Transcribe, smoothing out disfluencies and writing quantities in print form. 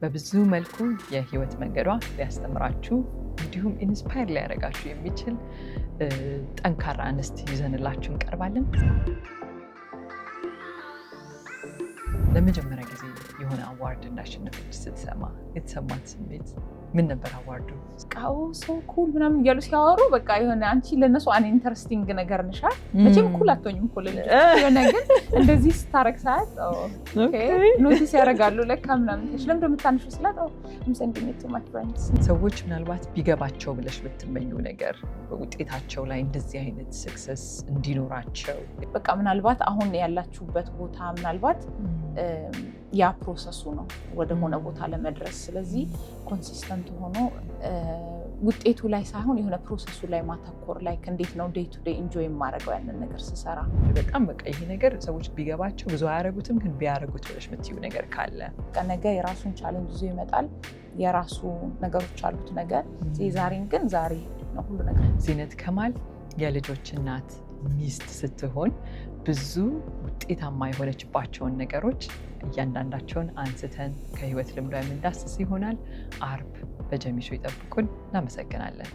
በብዙ መልኩ የህይወት መንገዷ ሊያስተምራችሁ እንዲሁም ኢንስፓየር ሊያደርጋችሁ የሚችል ጠንካራ እንስት ይዘንላችሁ እንቀርባለን። ለመጀመሪያ ጊዜ የሆነ አዋርድ እንዳሸነፈች ስትሰማ የተሰማት ስሜት ምን ነበር? አዋርዱ ቃው ሶ ኩል ምናምን እያሉ ሲያወሩ በቃ የሆነ አንቺ ለነሱ ኢንተረስቲንግ ነገር ነሻል። መቼም ኩል አትሆኝም እኮ የሆነ ግን እንደዚህ ስታረግ ሰዓት ኖቲስ ያደርጋሉ። ለካ ምናምን ለምን እንደምታንሹ ስላት ምሰንድኝቱ ማይ ፍሬንድስ ሰዎች ምናልባት ቢገባቸው ብለሽ ብትመኙ ነገር በውጤታቸው ላይ እንደዚህ አይነት ሰክሰስ እንዲኖራቸው በቃ ምናልባት አሁን ያላችሁበት ቦታ ምናልባት ያ ፕሮሰሱ ነው ወደ ሆነ ቦታ ለመድረስ። ስለዚህ ኮንሲስተንት ሆኖ ውጤቱ ላይ ሳይሆን የሆነ ፕሮሰሱ ላይ ማተኮር ላይ እንዴት ነው ዴይ ቱ ዴይ ኢንጆይ የማደርገው ያንን ነገር ስሰራ በጣም በቃ ይሄ ነገር ሰዎች ቢገባቸው ብዙ አያረጉትም፣ ግን ቢያረጉት ብለሽ የምትይው ነገር ካለ ነገ የራሱን ቻሌንጅ ይዞ ይመጣል። የራሱ ነገሮች አሉት ነገር ዛሬን ግን ዛሬ ነው ሁሉ ነገር። ዚነት ከማል የልጆች እናት ሚስት ስትሆን ብዙ ውጤታማ የሆነችባቸውን ነገሮች እያንዳንዳቸውን አንስተን ከህይወት ልምዷ የምንዳስስ ይሆናል። አርብ በጀሚሾ ይጠብቁን። እናመሰግናለን።